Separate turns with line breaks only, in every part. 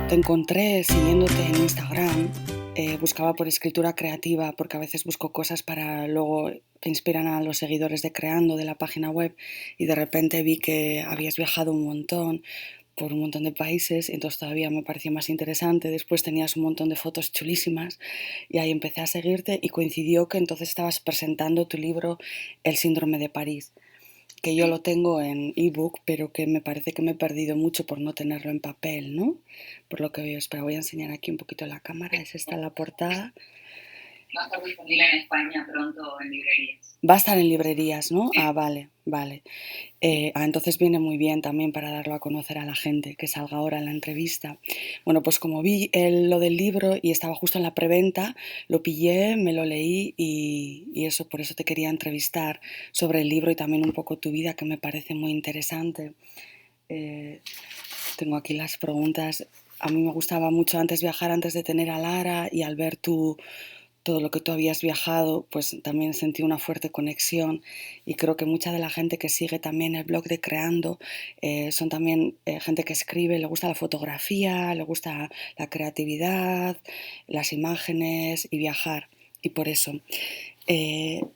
Te encontré siguiéndote en Instagram, buscaba por escritura creativa porque a veces busco cosas para luego que inspiran a los seguidores de Creando de la página web y de repente vi que habías viajado un montón por un montón de países y entonces todavía me pareció más interesante. Después tenías un montón de fotos chulísimas y ahí empecé a seguirte y coincidió que entonces estabas presentando tu libro El síndrome de París, que yo lo tengo en ebook, pero que me parece que me he perdido mucho por no tenerlo en papel, ¿no? Por lo que veo, espera, voy a enseñar aquí un poquito la cámara, es esta la portada.
Va a estar disponible en España pronto en librerías.
Va a estar en librerías, ¿no? Ah, vale, vale. Entonces viene muy bien también para darlo a conocer a la gente, que salga ahora en la entrevista. Bueno, pues como vi lo del libro y estaba justo en la preventa, lo pillé, me lo leí y eso, por eso te quería entrevistar sobre el libro y también un poco tu vida, que me parece muy interesante. Eh, Tengo aquí las preguntas. A mí me gustaba mucho antes viajar, antes de tener a Lara, y al ver todo lo que tú habías viajado, pues también sentí una fuerte conexión y creo que mucha de la gente que sigue también el blog de Creando son también gente que escribe, le gusta la fotografía, le gusta la creatividad, las imágenes y viajar. Y por eso,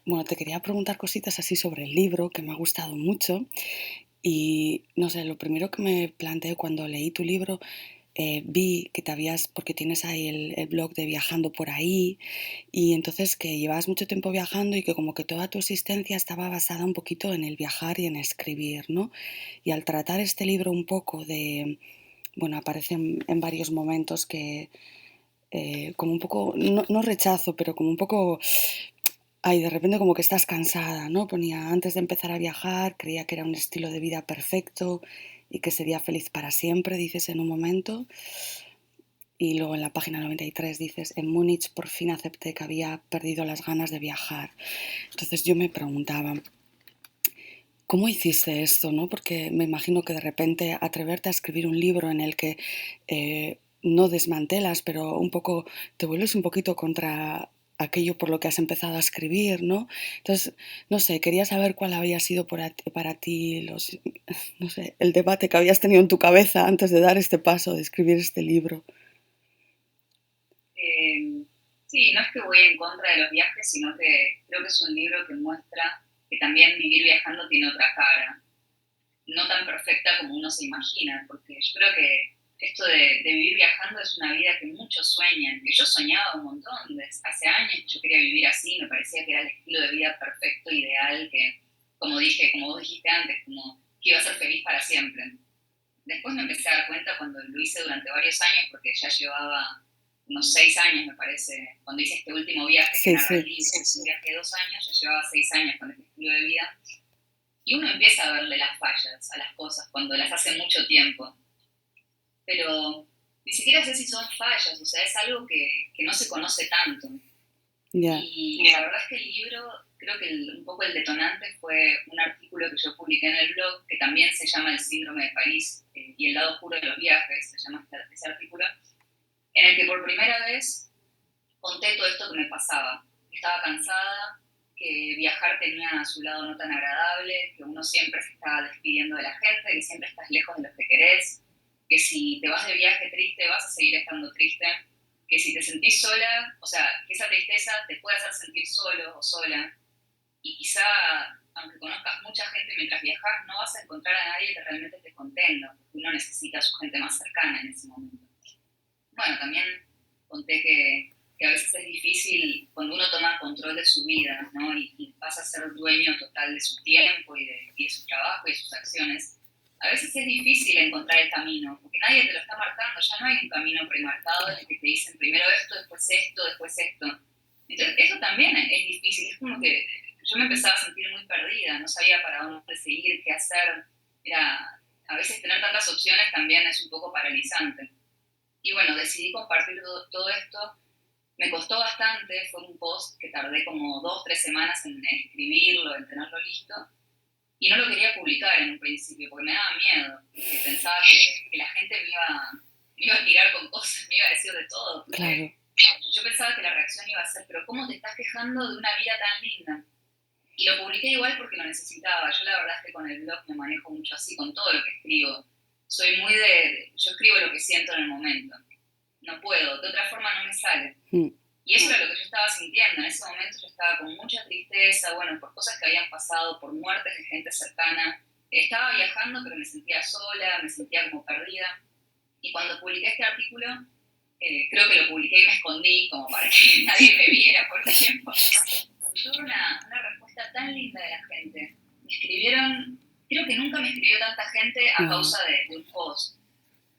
bueno, te quería preguntar cositas así sobre el libro, que me ha gustado mucho. Y no sé, lo primero que me planteé cuando leí tu libro, vi que te habías, porque tienes ahí el blog de Viajando por ahí, y entonces que llevabas mucho tiempo viajando y que como que toda tu existencia estaba basada un poquito en el viajar y en escribir, ¿no? Y al tratar este libro un poco bueno, aparece en varios momentos que como un poco, no, no rechazo, pero como un poco, ay, de repente como que estás cansada, ¿no? Ponía, antes de empezar a viajar, creía que era un estilo de vida perfecto y que sería feliz para siempre, dices en un momento. Y luego en la página 93 dices, en Múnich por fin acepté que había perdido las ganas de viajar. Entonces yo me preguntaba, ¿cómo hiciste esto, no? Porque me imagino que de repente atreverte a escribir un libro en el que no desmantelas, pero un poco te vuelves un poquito contra aquello por lo que has empezado a escribir, ¿no? Entonces, no sé, quería saber cuál había sido para ti no sé, el debate que habías tenido en tu cabeza antes de dar este paso, de escribir este libro.
Eh, sí, no es que voy en contra de los viajes, sino que creo que es un libro que muestra que también vivir viajando tiene otra cara, no tan perfecta como uno se imagina, porque yo creo que esto de vivir viajando es una vida que muchos sueñan, que yo soñaba un montón, hace años yo quería vivir así, me parecía que era el estilo de vida perfecto, ideal, que como dije, como vos dijiste antes, como que iba a ser feliz para siempre. Después me empecé a dar cuenta cuando lo hice durante varios años, porque ya llevaba unos 6 años, me parece, cuando hice este último viaje que
Sí,
narra el
sí.
libro, que es un viaje de 2 años, ya llevaba 6 años con este estilo de vida, y uno empieza a verle las fallas a las cosas cuando las hace mucho tiempo, pero ni siquiera sé si son fallas, o sea, es algo que no se conoce tanto.
Ya.
Y la verdad es que el libro, creo que un poco el detonante fue un artículo que yo publiqué en el blog, que también se llama El síndrome de París y el lado oscuro de los viajes, se llama ese artículo, en el que por primera vez conté todo esto que me pasaba. Estaba cansada, que viajar tenía su lado no tan agradable, que uno siempre se estaba despidiendo de la gente, que siempre estás lejos de los que querés, que si te vas de viaje triste vas a seguir estando triste, que si te sentís sola, o sea, que esa tristeza te puede hacer sentir solo o sola, y quizá, aunque conozcas mucha gente mientras viajas, no vas a encontrar a nadie que realmente te contenga, porque uno necesita a su gente más cercana en ese momento. Bueno, también conté que a veces es difícil cuando uno toma control de su vida, ¿no? Y pasa a ser dueño total de su tiempo y de su trabajo y de sus acciones. a veces es difícil encontrar el camino, porque nadie te lo está marcando, ya no hay un camino premarcado en el que te dicen primero esto, después esto. Entonces, eso también es difícil, es como que yo me empezaba a sentir muy perdida, no sabía para dónde seguir, qué hacer, a veces tener tantas opciones también es un poco paralizante. Y bueno, decidí compartir todo esto. Me costó bastante, fue un post que tardé como 2 o 3 semanas en escribirlo, en tenerlo listo, y no lo quería publicar en un principio porque me daba miedo, porque pensaba que la gente me iba a tirar con cosas, me iba a decir de todo,
Claro.
porque yo pensaba que la reacción iba a ser, pero ¿cómo te estás quejando de una vida tan linda? Y lo publiqué igual porque lo necesitaba. Yo la verdad es que con el blog me manejo mucho así, con todo lo que escribo. Soy muy yo escribo lo que siento en el momento. No puedo, de otra forma no me sale. Y eso era lo que yo estaba sintiendo. En ese momento yo estaba con mucha tristeza, bueno, por cosas que habían pasado, por muertes de gente cercana. Estaba viajando, pero me sentía sola, me sentía como perdida. Y cuando publiqué este artículo, creo que lo publiqué y me escondí como para que nadie me viera por tiempo. Tuve una respuesta tan linda de la gente. Me escribieron, creo que nunca me escribió tanta gente a causa de un post.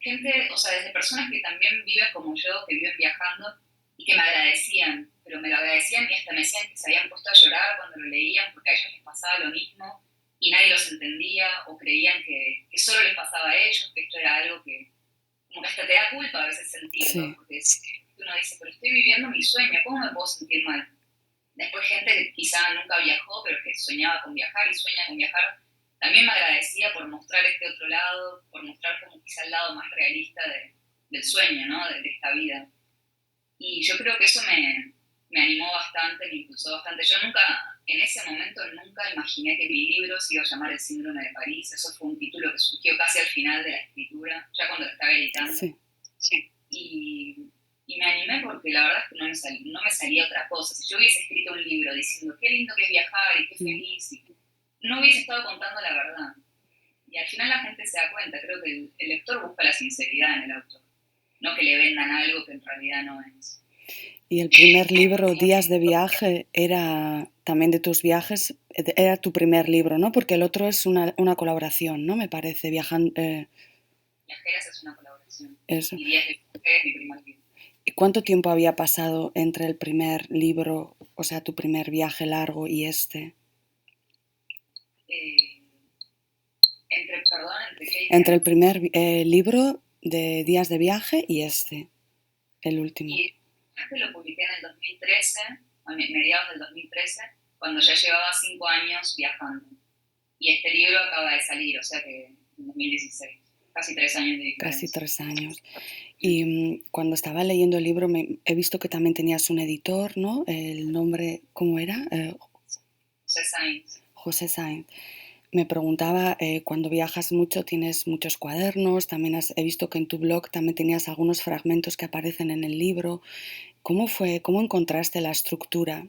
Gente, o sea, desde personas que también viven como yo, que viven viajando y que me agradecían, pero me lo agradecían y hasta me decían que se habían puesto a llorar cuando lo leían porque a ellos les pasaba lo mismo y nadie los entendía o creían que solo les pasaba a ellos, que esto era algo que como que hasta te da culpa a veces sentirlo,
Sí.
porque uno dice, pero estoy viviendo mi sueño, ¿cómo me puedo sentir mal? Después gente que quizá nunca viajó, pero que soñaba con viajar y sueña con viajar, también me agradecía por mostrar este otro lado, por mostrar como quizá el lado más realista del sueño, ¿no? De esta vida. Y yo creo que eso me animó bastante, me impulsó bastante. Yo nunca, en ese momento, nunca imaginé que mi libro se iba a llamar El Síndrome de París. Eso fue un título que surgió casi al final de la escritura, ya cuando lo estaba editando.
Sí.
Y me animé porque la verdad es que no me salía otra cosa. Si yo hubiese escrito un libro diciendo qué lindo que es viajar y qué feliz, no hubiese estado contando la verdad. Y al final la gente se da cuenta, creo que el lector busca la sinceridad en el autor, no que le vendan algo que en realidad no es.
Y el primer libro, Días de viaje, era también de tus viajes, era tu primer libro, ¿no? Porque el otro es una colaboración, ¿no? Me parece, viajando.
Viajeras es una colaboración.
Eso.
Y Días de viaje es mi primer libro.
¿Y cuánto tiempo había pasado entre el primer libro, o sea, tu primer viaje largo y este? Entre el primer libro de Días de viaje y este, el último.
Y este lo publiqué en el 2013, a mediados del 2013, cuando ya llevaba 5 años viajando. Y este libro acaba de salir, o sea que en 2016. Casi 3 años de diferencia.
Casi 3 años. Y cuando estaba leyendo el libro he visto que también tenías un editor, ¿no? El nombre, ¿cómo era?
José Sainz.
José Sainz. Me preguntaba, cuando viajas mucho tienes muchos cuadernos, también he visto que en tu blog también tenías algunos fragmentos que aparecen en el libro. ¿Cómo encontraste la estructura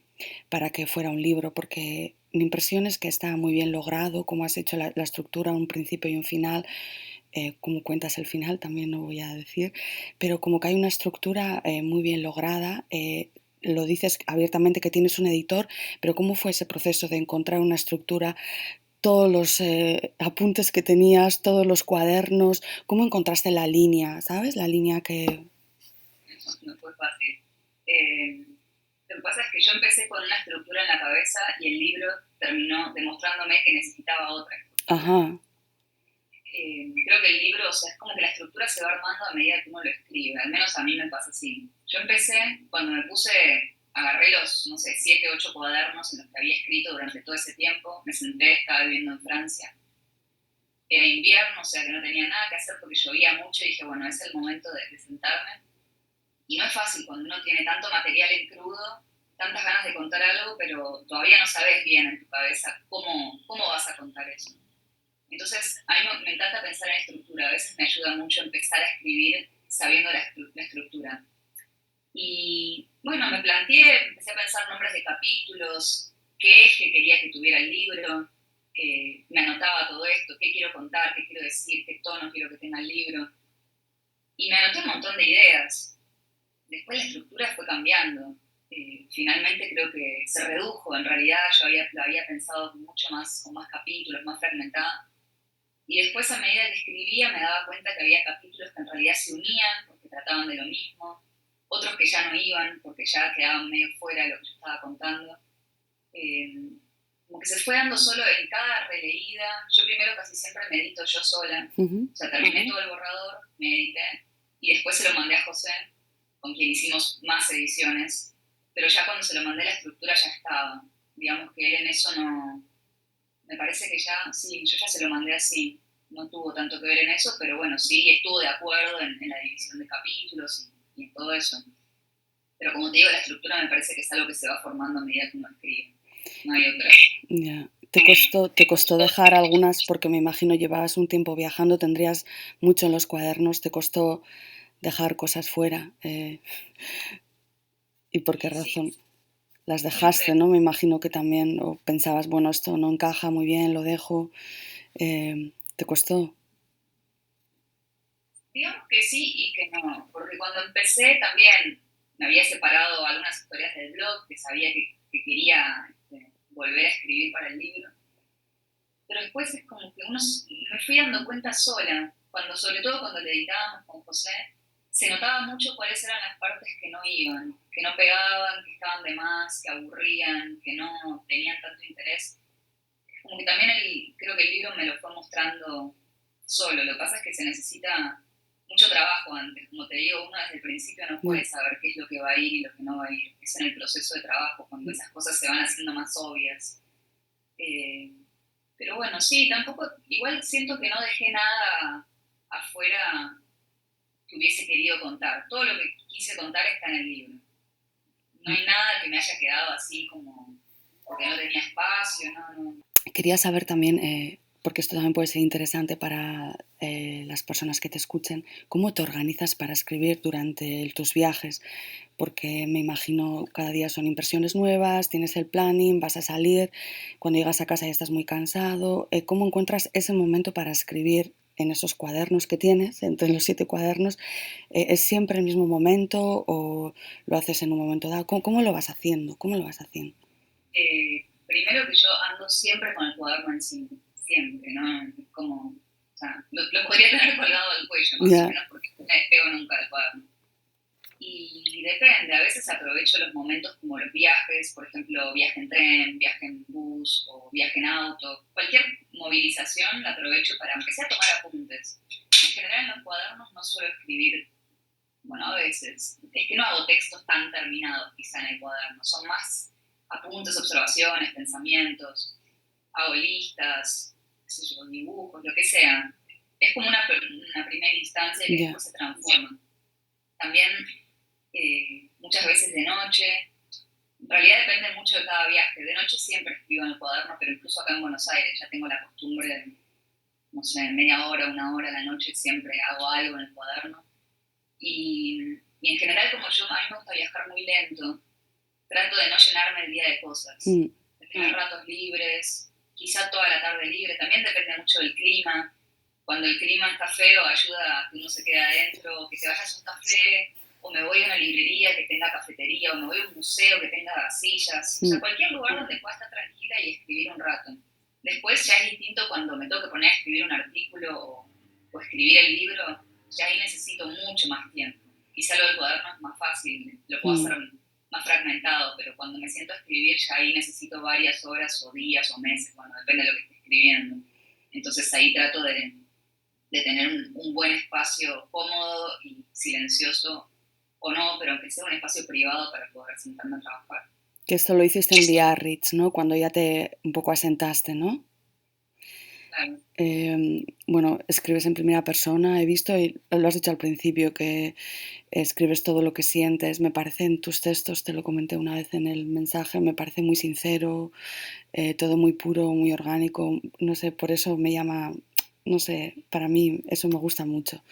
para que fuera un libro? Porque mi impresión es que está muy bien logrado, cómo has hecho la estructura, un principio y un final. Cómo cuentas el final también no voy a decir, pero como que hay una estructura muy bien lograda. Lo dices abiertamente que tienes un editor, pero ¿cómo fue ese proceso de encontrar una estructura? Todos los apuntes que tenías, todos los cuadernos, ¿cómo encontraste la línea? ¿Sabes? La línea que...
No fue fácil. Lo que pasa es que yo empecé con una estructura en la cabeza y el libro terminó demostrándome que necesitaba otra estructura.
Ajá.
Creo que el libro, o sea, es como que la estructura se va armando a medida que uno lo escribe, al menos a mí me pasa así. Yo empecé, cuando me puse, agarré los, no sé, 7, 8 cuadernos en los que había escrito durante todo ese tiempo, me senté, estaba viviendo en Francia. Era invierno, o sea que no tenía nada que hacer porque llovía mucho y dije, bueno, es el momento de sentarme. Y no es fácil cuando uno tiene tanto material en crudo, tantas ganas de contar algo, pero todavía no sabes bien en tu cabeza cómo vas a contar eso. Entonces, a mí me encanta pensar en estructura. A veces me ayuda mucho empezar a escribir sabiendo la estructura. Y bueno, me planteé, empecé a pensar nombres de capítulos, qué eje quería que tuviera el libro, me anotaba todo esto, qué quiero contar, qué quiero decir, qué tono quiero que tenga el libro. Y me anoté un montón de ideas. Después la estructura fue cambiando. Finalmente creo que se redujo. En realidad yo lo había pensado mucho más, con más capítulos, más fragmentada. Y después a medida que escribía me daba cuenta que había capítulos que en realidad se unían porque trataban de lo mismo, otros que ya no iban porque ya quedaban medio fuera de lo que yo estaba contando. Eh, Como que se fue dando solo en cada releída. Yo primero casi siempre medito yo sola,
Ujú.
o sea, terminé todo el borrador, medité, y después se lo mandé a José, con quien hicimos más ediciones, pero ya cuando se lo mandé la estructura ya estaba. Digamos que él en eso no, me parece que ya, sí, yo ya se lo mandé así, no tuvo tanto que ver en eso, pero bueno, sí, estuvo de acuerdo en la división de capítulos y en todo eso. Pero como te digo, la estructura me parece que es algo que se va formando a medida que uno escribe, no hay otra.
Ya. ¿Te costó dejar algunas, porque me imagino llevabas un tiempo viajando, tendrías mucho en los cuadernos, te costó dejar cosas fuera? ¿Y por qué
Y sí,
razón las dejaste,
siempre,
no? Me imagino que también o pensabas, bueno, esto no encaja muy bien, lo dejo. ¿Te costó?
digamos que sí y que no, porque cuando empecé también me había separado algunas historias del blog, que sabía que quería volver a escribir para el libro, pero después es como que me fui dando cuenta sola, cuando, sobre todo cuando le editábamos con José, se notaba mucho cuáles eran las partes que no iban, que no pegaban, que estaban de más, que aburrían, que no tenían tanto interés. Como que también creo que el libro me lo fue mostrando solo. Lo que pasa es que se necesita mucho trabajo antes. Como te digo, uno desde el principio no
Ya.
puede saber qué es lo que va a ir y lo que no va a ir. Es en el proceso de trabajo, cuando esas cosas se van haciendo más obvias. Eh, pero bueno, sí, tampoco, igual siento que no dejé nada afuera que hubiese querido contar. Todo lo que quise contar está en el libro. No hay nada que me haya quedado así como porque no tenía espacio, no.
Quería saber también, porque esto también puede ser interesante para las personas que te escuchen, ¿cómo te organizas para escribir durante tus viajes? Porque me imagino cada día son impresiones nuevas, tienes el planning, vas a salir, cuando llegas a casa ya estás muy cansado. ¿Cómo encuentras ese momento para escribir en esos cuadernos que tienes, entre los 7 cuadernos? ¿Es siempre el mismo momento o lo haces en un momento dado? ¿Cómo lo vas haciendo? ¿Cómo lo vas haciendo?
Primero que yo ando siempre con el cuaderno encima, siempre, ¿no? Es como, o sea, lo podría tener colgado al cuello más o
Ya.
menos porque no me despego nunca del cuaderno. Y depende, a veces aprovecho los momentos como los viajes, por ejemplo, viaje en tren, viaje en bus o viaje en auto. Cualquier movilización la aprovecho para empezar a tomar apuntes. En general en los cuadernos no suelo escribir, bueno, a veces, es que no hago textos tan terminados quizá en el cuaderno, son más apuntes, observaciones, pensamientos, hago listas, qué sé yo, dibujos, lo que sea. Es como una primera instancia que
Ya.
después se transforma. También muchas veces de noche. En realidad depende mucho de cada viaje. De noche siempre escribo en el cuaderno, pero incluso acá en Buenos Aires ya tengo la costumbre de, no sé, media hora, una hora a la noche siempre hago algo en el cuaderno. Y en general, como yo, a mí me gusta viajar muy lento, trato de no llenarme el día de cosas,
Mm.
de tener ratos libres, quizá toda la tarde libre. También depende mucho del clima. Cuando el clima está feo, ayuda a que uno se quede adentro, que te vayas a un café, o me voy a una librería que tenga cafetería, o me voy a un museo que tenga sillas, o sea,
Mm.
cualquier lugar donde pueda estar tranquila y escribir un rato. Después ya es distinto cuando me tengo que poner a escribir un artículo o escribir el libro, ya ahí necesito mucho más tiempo. Quizá lo del cuaderno es más fácil, lo puedo
Mm.
hacer más fragmentado, pero cuando me siento a escribir ya ahí necesito varias horas o días o meses, bueno, depende de lo que esté escribiendo. Entonces ahí trato de tener un buen espacio cómodo y silencioso, o no, pero aunque sea un espacio privado para poder sentarme a trabajar.
Que esto lo hiciste en Biarritz, ¿no? Cuando ya te un poco asentaste, ¿no?
Claro.
Bueno, escribes en primera persona, he visto, y lo has dicho al principio, que escribes todo lo que sientes. Me parece en tus textos, te lo comenté una vez en el mensaje, me parece muy sincero, todo muy puro, muy orgánico. No sé, por eso me llama, no sé, para mí eso me gusta mucho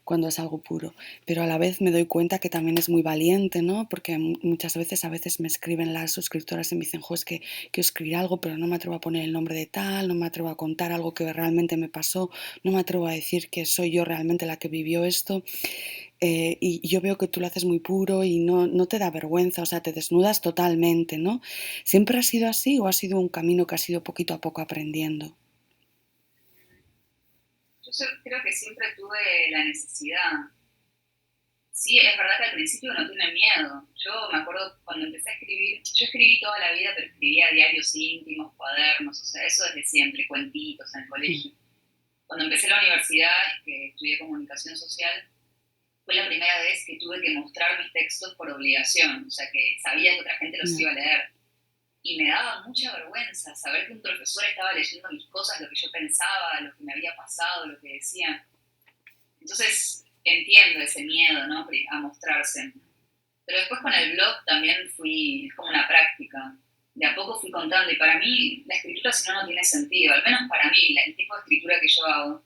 cuando es algo puro, pero a la vez me doy cuenta que también es muy valiente, ¿no? Porque muchas veces, a veces me escriben las suscriptoras y me dicen, jo, es que quiero escribir algo, pero no me atrevo a poner el nombre de tal, no me atrevo a contar algo que realmente me pasó, no me atrevo a decir que soy yo realmente la que vivió esto. Y yo veo que tú lo haces muy puro y no te da vergüenza, o sea, te desnudas totalmente, ¿no? ¿Siempre ha sido así o ha sido un camino que has ido poquito a poco aprendiendo?
creo que siempre tuve la necesidad. Sí, es verdad que al principio uno tiene miedo. Yo me acuerdo cuando empecé a escribir, yo escribí toda la vida, pero escribía diarios íntimos, cuadernos, o sea, eso desde siempre, cuentitos en el colegio. Cuando empecé la universidad, que estudié comunicación social, fue la primera vez que tuve que mostrar mis textos por obligación, o sea, que sabía que otra gente los iba a leer. Y me daba mucha vergüenza saber que un profesor estaba leyendo mis cosas, lo que yo pensaba, lo que me había pasado, lo que decía. Entonces entiendo ese miedo, ¿no? A mostrarse. Pero después con el blog también es como una práctica. De a poco fui contando y para mí la escritura si no tiene sentido, al menos para mí, el tipo de escritura que yo hago.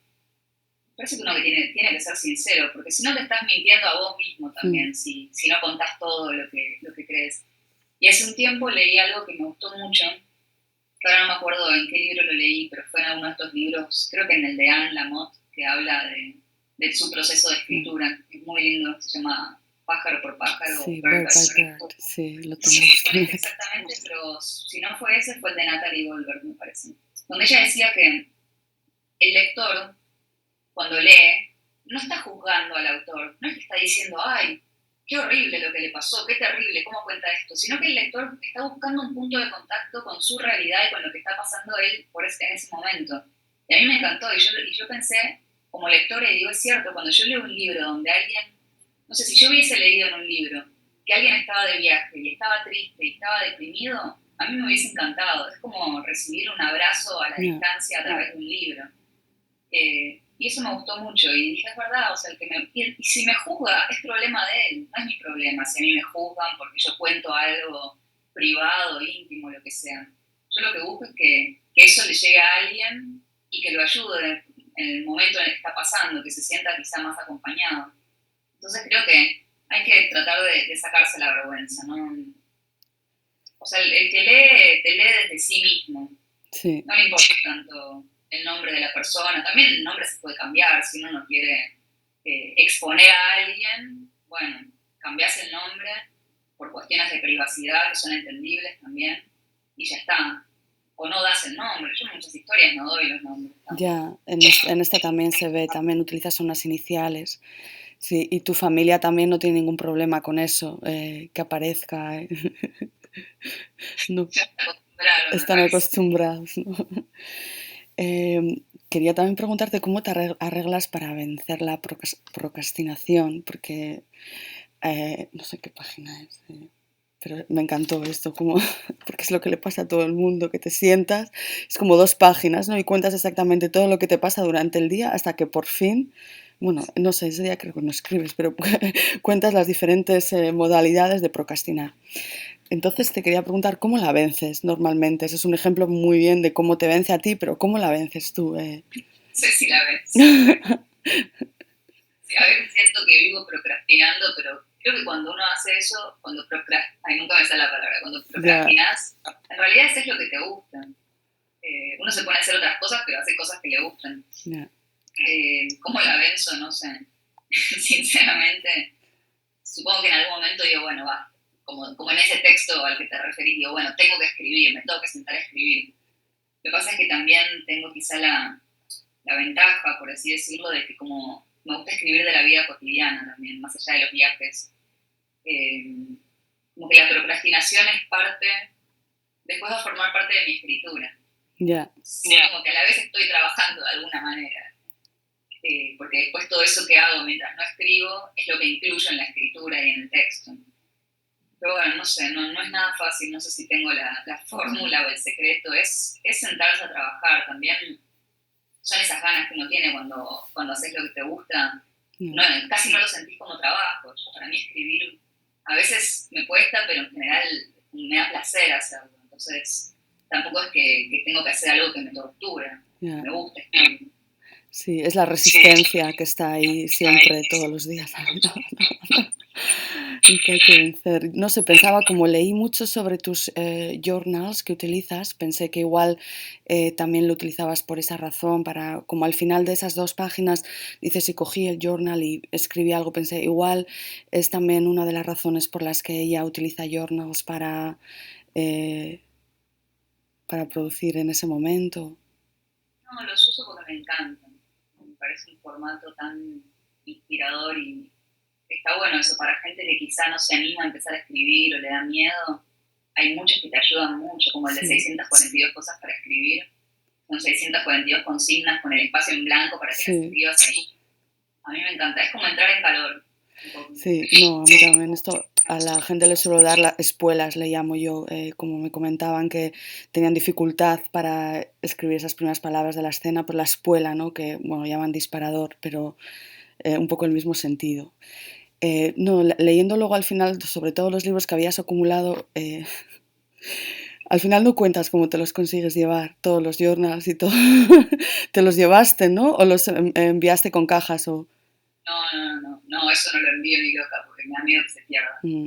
Parece que uno que tiene que ser sincero, porque si no te estás mintiendo a vos mismo también, si no contás todo lo que crees. Y hace un tiempo leí algo que me gustó mucho, que ahora no me acuerdo en qué libro lo leí, pero fue en uno de estos libros, creo que en el de Anne Lamott, que habla de su proceso de escritura. Es muy lindo, se llama Pájaro por Pájaro,
Sí,
Bird
Bird
by
by
Bird.
Bird, sí, lo
No sé
tengo
cuál es
también.
exactamente, pero si no fue ese, fue el de Natalie Goldberg, me parece. Donde ella decía que el lector, cuando lee, no está juzgando al autor, no es que está diciendo, ay, qué horrible lo que le pasó, qué terrible, cómo cuenta esto, sino que el lector está buscando un punto de contacto con su realidad y con lo que está pasando él en ese momento. Y a mí me encantó, y yo pensé, como lectora, y digo, es cierto, cuando yo leo un libro donde alguien, no sé, si yo hubiese leído en un libro que alguien estaba de viaje y estaba triste y estaba deprimido, a mí me hubiese encantado. Es como recibir un abrazo a la distancia a través de un libro. Y eso me gustó mucho y dije, es verdad, o sea, y si me juzga, es problema de él, no es mi problema si a mí me juzgan porque yo cuento algo privado, íntimo, lo que sea. Yo lo que busco es que eso le llegue a alguien y que lo ayude en el momento en el que está pasando, que se sienta quizá más acompañado. Entonces creo que hay que tratar de sacarse la vergüenza, ¿no? O sea, el que lee, te lee desde sí mismo.
Sí.
No le importa tanto el nombre de la persona. También el nombre se puede cambiar. Si uno no quiere exponer a alguien, bueno, cambias el nombre por cuestiones de privacidad que son entendibles también y ya está. O no das el nombre. Yo en muchas historias no doy los nombres.
Ya, en esta también se ve, también utilizas unas iniciales. Sí, y tu familia también no tiene ningún problema con eso, que aparezca. No,
Ya se acostumbraron, me
están
parece.
acostumbrados, ¿no? Quería también preguntarte cómo te arreglas para vencer la procrastinación, porque no sé qué página es, pero me encantó esto, como, porque es lo que le pasa a todo el mundo, que te sientas, es como 2 páginas, ¿no? Y cuentas exactamente todo lo que te pasa durante el día hasta que por fin, bueno, no sé, ese día creo que no escribes, pero cuentas las diferentes modalidades de procrastinar. Entonces te quería preguntar, ¿cómo la vences normalmente? Ese es un ejemplo muy bien de cómo te vence a ti, pero ¿cómo la vences tú?
No sé si la ves. Sí, a veces siento que vivo procrastinando, pero creo que cuando uno hace eso, ay, nunca me sale la palabra, cuando
Ya,
procrastinas, en realidad es lo que te gusta. Uno se pone a hacer otras cosas, pero hace cosas que le gustan.
ya,
¿Cómo la venzo? No sé. Sinceramente, supongo que en algún momento digo, bueno, va, como en ese texto al que te referís, digo, bueno, tengo que escribir, me tengo que sentar a escribir. Lo que pasa es que también tengo quizá la ventaja, por así decirlo, de que como me gusta escribir de la vida cotidiana también, más allá de los viajes, eh, como que la procrastinación es parte, después va a formar parte de mi escritura.
ya,
Sí, como que a la vez estoy trabajando de alguna manera, porque después todo eso que hago mientras no escribo es lo que incluyo en la escritura y en el texto. Pero bueno, no sé, no es nada fácil, no sé si tengo la fórmula o el secreto, es sentarse a trabajar también. Son esas ganas que uno tiene cuando haces lo que te gusta,
ya.
no, casi no lo sentís como trabajo. Para mí escribir a veces me cuesta, pero en general me da placer hacerlo. Entonces tampoco es que tengo que hacer algo que me tortura,
Ya.
me gusta escribir.
Sí, es la resistencia que está ahí siempre, todos los días. Y que hay que vencer. No sé, pensaba, como leí mucho sobre tus journals que utilizas, pensé que igual también lo utilizabas por esa razón, para, como al final de esas 2 páginas dices, si cogí el journal y escribí algo, pensé, igual es también una de las razones por las que ella utiliza journals eh, para producir en ese momento.
No, los uso porque me encantan. parece un formato tan inspirador y está bueno eso, para gente que quizá no se anima a empezar a escribir o le da miedo, hay muchos que te ayudan mucho, como el de
Sí,
642 cosas para escribir, son 642 consignas con el espacio en blanco para que las
sí,
escribas ahí. A mí me encanta, es como entrar en calor un poco.
sí. No, a mí también. Esto a la gente le suelo dar las espuelas, le llamo yo, como me comentaban que tenían dificultad para escribir esas primeras palabras de la escena por la espuela, ¿no? Que, bueno, llaman disparador, pero un poco el mismo sentido. No, leyendo luego al final, sobre todo los libros que habías acumulado, al final no cuentas cómo te los consigues llevar, todos los journals y todo. ¿Te los llevaste, no? ¿O los enviaste con cajas? O...
No, eso no lo envío ni loca porque me da miedo que se pierda.
Mm,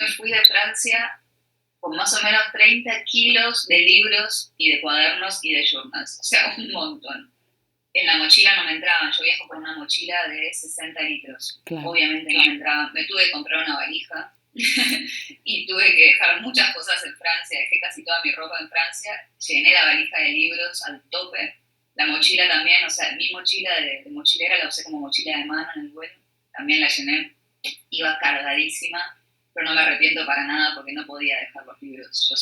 Me fui de Francia con más o menos 30 kilos de libros y de cuadernos y de journals, o sea, un montón. En la mochila no me entraban, yo viajo con una mochila de 60 litros.
claro,
Obviamente no me entraban, me tuve que comprar una valija y tuve que dejar muchas cosas en Francia, dejé casi toda mi ropa en Francia, llené la valija de libros al tope, la mochila también, o sea, mi mochila de mochilera la usé como mochila de mano en el vuelo, también la llené, iba cargadísima, pero no me arrepiento para nada porque no podía dejar los libros,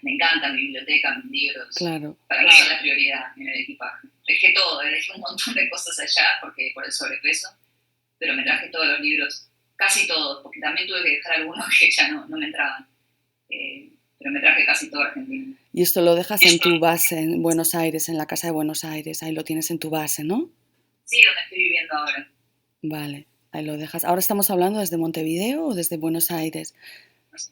me encanta mi biblioteca, mis libros,
claro.
para mí son la prioridad en el equipaje. Dejé todo, dejé un montón de cosas allá porque por el sobrepeso, pero me traje todos los libros, casi todos, porque también tuve que dejar algunos que ya no me entraban. Pero me traje casi todo Argentina.
Y esto lo dejas en tu base en Buenos Aires, en la casa de Buenos Aires, ahí lo tienes en tu base, ¿no?
Sí, donde estoy viviendo ahora.
Vale, ahí lo dejas. Ahora estamos hablando desde Montevideo o desde Buenos Aires.
No sé.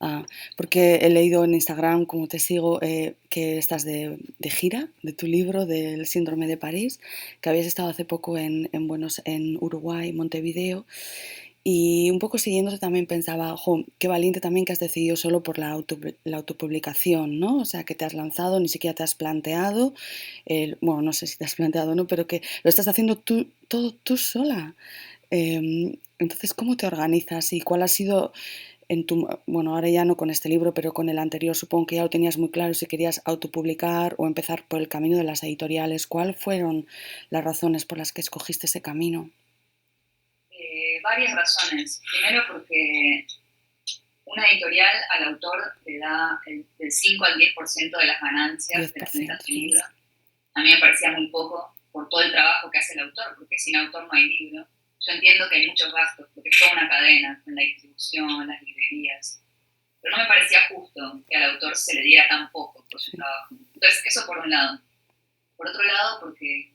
Ah, porque he leído en Instagram, como te sigo, que estás de gira de tu libro del Síndrome de París, que habías estado hace poco en Uruguay, Montevideo, y un poco siguiéndote también pensaba, jo, qué valiente también que has decidido solo por la autopublicación, ¿no? O sea, que te has lanzado, ni siquiera te has planteado, bueno, no sé si te has planteado o no, pero que lo estás haciendo tú, todo tú sola. Entonces, ¿cómo te organizas y cuál ha sido bueno, ahora ya no con este libro, pero con el anterior supongo que ya lo tenías muy claro si querías autopublicar o empezar por el camino de las editoriales? ¿Cuáles fueron las razones por las que escogiste ese camino?
Varias razones. Primero porque una editorial al autor le da del 5 al 10% de las ganancias de las ventas
10%,
del
sí.
libro. A mí me parecía muy poco por todo el trabajo que hace el autor, porque sin autor no hay libro. Yo entiendo que hay muchos gastos, porque es toda una cadena, con la distribución, las librerías, pero no me parecía justo que al autor se le diera tan poco por su
Sí.
trabajo. Entonces, eso por un lado. Por otro lado, porque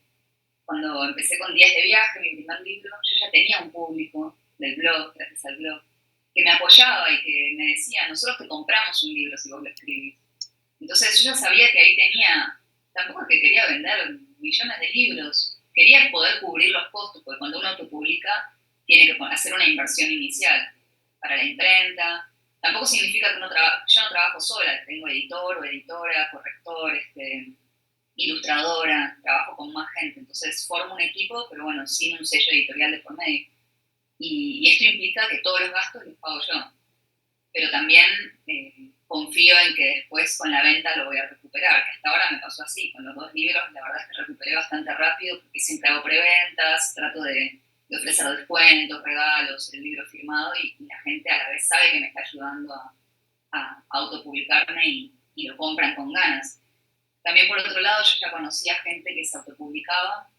cuando empecé con Días de Viaje, mi primer libro, yo ya tenía un público del blog, gracias al blog, que me apoyaba y que me decía, nosotros te compramos un libro si vos lo escribís. Entonces yo ya sabía que ahí tenía, tampoco es que quería vender millones de libros, quería poder cubrir los costos, porque cuando uno autopublica tiene que hacer una inversión inicial para la imprenta. Tampoco significa que yo no trabajo sola, tengo editor o editora, corrector, ilustradora, trabajo con más gente, entonces formo un equipo, pero bueno, sin un sello editorial de por medio. Y esto implica que todos los gastos los pago yo, pero también confío en que después con la venta lo voy a recuperar, que hasta ahora me pasó así, con los dos libros la verdad es que recuperé bastante rápido porque siempre hago preventas, trato de ofrecer descuentos, regalos, el libro firmado y la gente a la vez sabe que me está ayudando a autopublicarme y lo compran con ganas. También por otro lado yo ya conocía gente que se autopublicaba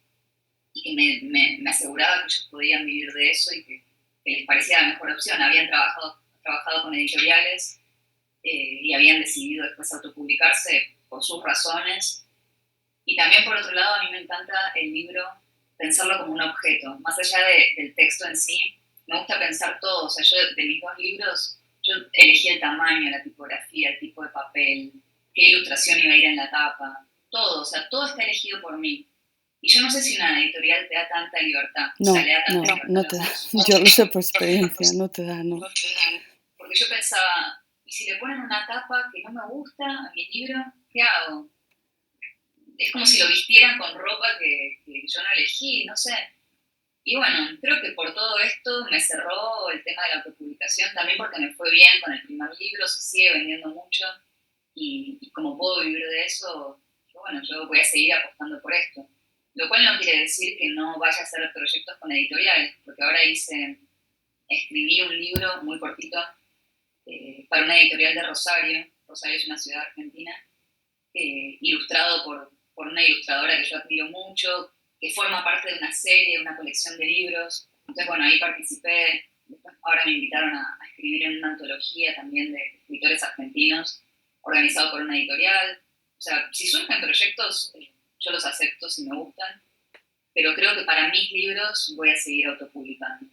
y que me aseguraba que ellos podían vivir de eso y que les parecía la mejor opción. Habían trabajado con editoriales y habían decidido después autopublicarse por sus razones. Y también por otro lado, a mí me encanta el libro pensarlo como un objeto, más allá del texto en sí, me gusta pensar todo. O sea, yo de mis dos libros, yo elegí el tamaño, la tipografía, el tipo de papel, qué ilustración iba a ir en la tapa, todo, o sea, todo está elegido por mí. Y yo no sé si una editorial te da tanta libertad, o sea,
No,
le da tanta
no,
libertad
no
a
te
los
da.
autores.
Yo lo sé por experiencia, no te da, no.
Porque yo pensaba, ¿y si le ponen una tapa que no me gusta a mi libro, qué hago? Es como si lo vistieran con ropa que yo no elegí, no sé. Y bueno, creo que por todo esto me cerró el tema de la autopublicación, también porque me fue bien con el primer libro, se sigue vendiendo mucho y como puedo vivir de eso, yo, bueno, yo voy a seguir apostando por esto. lo cual no quiere decir que no vaya a hacer proyectos con editoriales, porque ahora escribí un libro muy cortito para una editorial de Rosario. Rosario es una ciudad argentina, ilustrado por una ilustradora que yo admiro mucho, que forma parte de una serie, una colección de libros. Entonces, bueno, ahí participé. Después, ahora me invitaron a escribir en una antología también de escritores argentinos, organizado por una editorial. O sea, si surgen proyectos, yo los acepto si me gustan, pero creo que para mis libros voy a seguir autopublicando.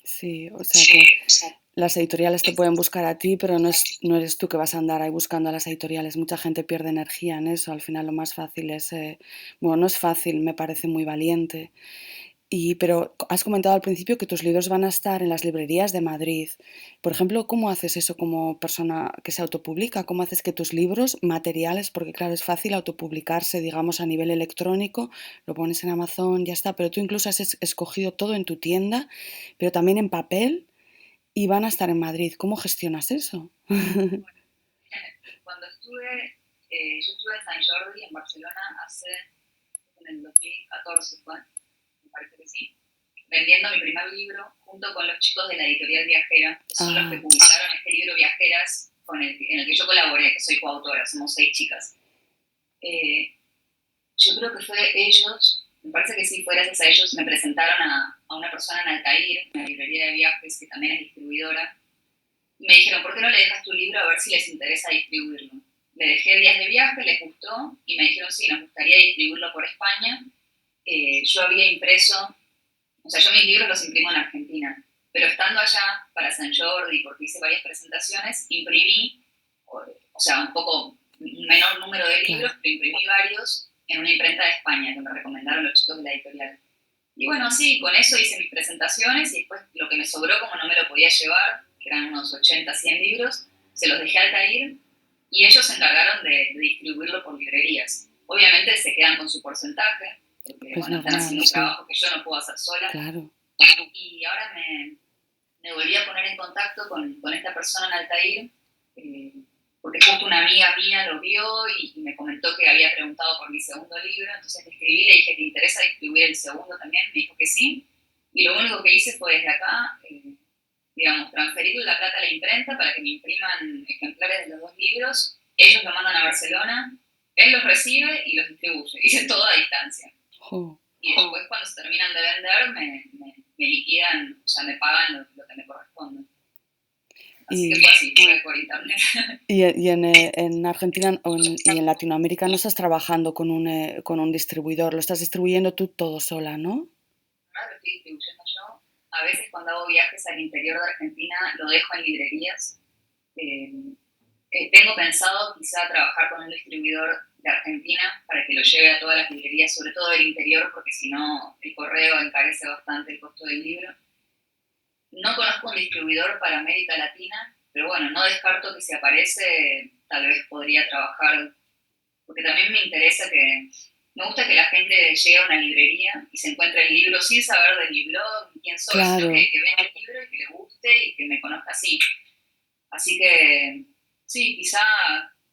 Sí, o sea
Sí,
que
exacto.
las editoriales te pueden buscar a ti, pero no eres tú que vas a andar ahí buscando a las editoriales. Mucha gente pierde energía en eso. Al final lo más fácil es, bueno, no es fácil, me parece muy valiente. Pero has comentado al principio que tus libros van a estar en las librerías de Madrid. Por ejemplo, ¿cómo haces eso como persona que se autopublica? ¿Cómo haces que tus libros materiales, porque claro, es fácil autopublicarse, digamos, a nivel electrónico, lo pones en Amazon, ya está, pero tú incluso has escogido todo en tu tienda, pero también en papel y van a estar en Madrid. ¿Cómo gestionas eso?
Cuando yo estuve en San Jordi, en Barcelona, en el 2014 fue, me parece que sí, vendiendo mi primer libro junto con los chicos de la editorial Viajera, que son los que
Ah,
publicaron este libro Viajeras, en el que yo colaboré, que soy coautora, somos 6 chicas. Eh, yo creo que fue ellos, me parece que sí, fue gracias a ellos, me presentaron a una persona en Altair, una librería de viajes que también es distribuidora, y me dijeron, ¿por qué no le dejas tu libro a ver si les interesa distribuirlo? Le dejé días de viaje, les gustó, y me dijeron, sí, nos gustaría distribuirlo por España. Yo había impreso, o sea, yo mis libros los imprimo en Argentina, pero estando allá para San Jordi, porque hice varias presentaciones, imprimí, o sea, un poco un menor número de libros,
claro.
pero imprimí varios en una imprenta de España que me recomendaron los chicos de la editorial. Y bueno, sí, con eso hice mis presentaciones y después lo que me sobró, como no me lo podía llevar, que eran unos 80, 100 libros, se los dejé al Altair y ellos se encargaron de distribuirlo por librerías. Obviamente se quedan con su porcentaje, porque
Pues
bueno, están
normal,
haciendo un
sí,
trabajo que yo no puedo hacer sola.
claro.
Y ahora me volví a poner en contacto con esta persona en Altair, eh, porque justo una amiga mía lo vio y me comentó que había preguntado por mi segundo libro, entonces le escribí, le dije, ¿te interesa distribuir el segundo también? Me dijo que sí, y lo único que hice fue desde acá, digamos, transferirle la plata a la imprenta para que me impriman ejemplares de los dos libros, ellos lo mandan a Barcelona, él los recibe y los distribuye, hice todo a distancia.
Jo.
Y después cuando se terminan de vender me liquidan, o sea, me pagan lo que me corresponde. Así que
Y,
fue así, fue por internet.
en Argentina y en Latinoamérica no estás trabajando con un distribuidor, lo estás distribuyendo tú todo sola, ¿no?
Ahora lo estoy distribuyendo yo. A veces cuando hago viajes al interior de Argentina lo dejo en librerías. Eh, tengo pensado quizá trabajar con un distribuidor de Argentina para que lo lleve a todas las librerías, sobre todo del interior, porque si no el correo encarece bastante el costo del libro. No conozco un distribuidor para América Latina, pero bueno, no descarto que si aparece tal vez podría trabajar, porque también me interesa me gusta que la gente llegue a una librería y se encuentre el libro sin saber de mi blog, quién soy, sino
Claro.
que vea el libro y que le guste y que me conozca así. Así que sí, quizá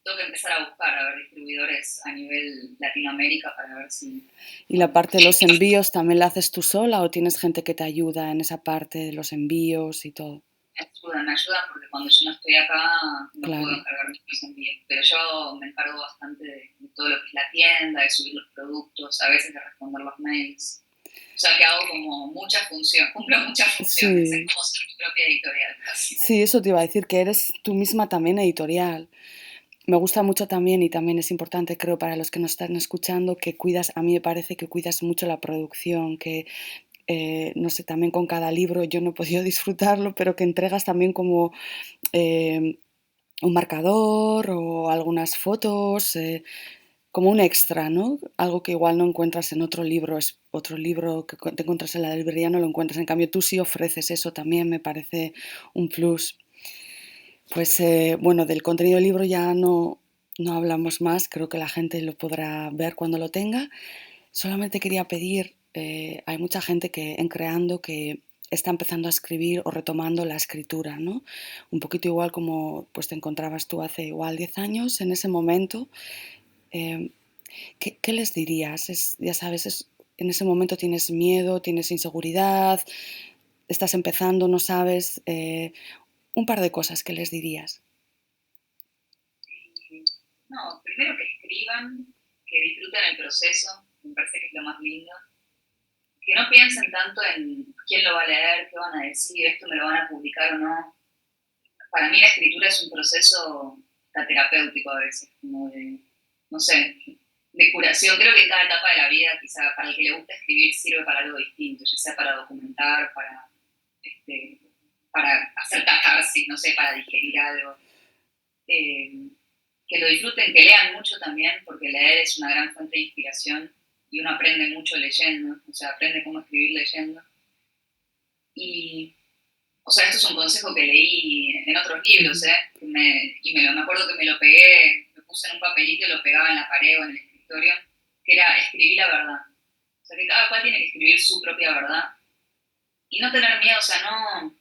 tengo que empezar a buscar, a ver, distribuidores a nivel Latinoamérica para ver si,
¿Y la
bueno,
parte de los envíos también la haces tú sola o tienes gente que te ayuda en esa parte de los envíos y todo?
me ayudan porque cuando yo no estoy acá no puedo
Claro.
encargarme de mis envíos. Pero yo me encargo bastante de todo lo que es la tienda, de subir los productos, a veces de responder los mails. O sea que hago como muchas funciones, cumplo muchas funciones, es
Sí,
como ser mi propia editorial casi.
sí, eso te iba a decir, que eres tú misma también editorial. Me gusta mucho también y también es importante, creo, para los que nos están escuchando, que cuidas, a mí me parece que cuidas mucho la producción, que no sé, también con cada libro yo no he podido disfrutarlo, pero que entregas también como eh, un marcador o algunas fotos, como un extra, ¿no? Algo que igual no encuentras en otro libro, es otro libro que te encuentras en la librería no lo encuentras. En cambio, tú sí ofreces eso también, me parece un plus. Pues bueno, del contenido del libro ya no hablamos más, creo que la gente lo podrá ver cuando lo tenga. Solamente quería pedir, hay mucha gente que en creando que está empezando a escribir o retomando la escritura, ¿no? Un poquito igual como pues te encontrabas tú hace igual 10 años en ese momento. eh, ¿qué les dirías? Ya sabes, en ese momento tienes miedo, tienes inseguridad, estás empezando, no sabes, un par de cosas que les dirías.
No, primero que escriban, que disfruten el proceso, me parece que es lo más lindo. Que no piensen tanto en quién lo va a leer, qué van a decir, esto me lo van a publicar o no. Para mí la escritura es un proceso terapéutico a veces, como de, no sé, de curación. Creo que en cada etapa de la vida, quizá para el que le gusta escribir, sirve para algo distinto, ya sea para documentar, este, para hacer catarsis, no sé, para digerir algo. Eh, que lo disfruten, que lean mucho también, porque leer es una gran fuente de inspiración y uno aprende mucho leyendo, o sea, aprende cómo escribir leyendo. Y, o sea, esto es un consejo que leí en otros libros, me acuerdo que me lo pegué, me puse en un papelito y lo pegaba en la pared o en el escritorio, que era escribir la verdad. O sea, que cada cual tiene que escribir su propia verdad y no tener miedo, o sea, no,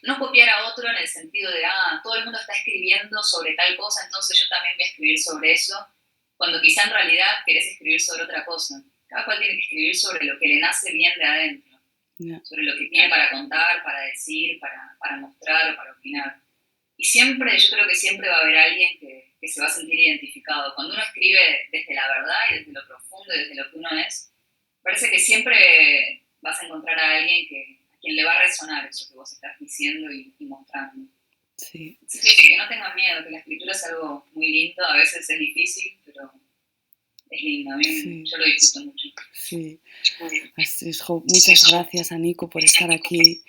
no copiar a otro en el sentido de, todo el mundo está escribiendo sobre tal cosa, entonces yo también voy a escribir sobre eso, cuando quizá en realidad querés escribir sobre otra cosa. Cada cual tiene que escribir sobre lo que le nace bien de adentro, sobre lo que tiene para contar, para decir, para mostrar o para opinar. Y siempre, yo creo que siempre va a haber alguien que se va a sentir identificado. Cuando uno escribe desde la verdad y desde lo profundo y desde lo que uno es, parece que siempre vas a encontrar a alguien a quien le va a resonar eso que vos estás diciendo y mostrando.
Sí.
Sí, que no tengan miedo, que la escritura es algo muy lindo, a veces es difícil, pero es lindo, a mí
Sí.
yo lo disfruto mucho.
Sí. Así es, muchas gracias, Aniko, por estar aquí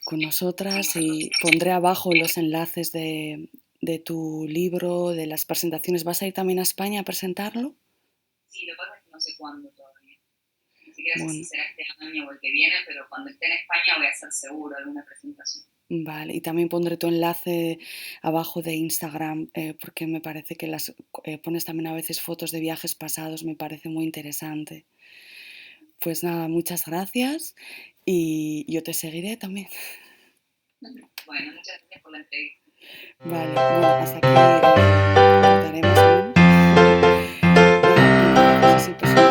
con nosotras, y pondré abajo los enlaces de tu libro, de las presentaciones. ¿Vas a ir también a España a presentarlo?
Sí, lo que pasa es que no sé cuándo todavía. Ni siquiera sé si
Bueno,
será este año o el que viene, pero cuando esté en España voy a hacer seguro alguna presentación.
vale. Y también pondré tu enlace abajo de Instagram, porque me parece que pones también a veces fotos de viajes pasados, me parece muy interesante. Pues nada, muchas gracias y yo te seguiré también.
Bueno, muchas gracias por la entrevista.
Vale, bueno, hasta aquí cortaremos, ¿no? Nada, una cosa así personal.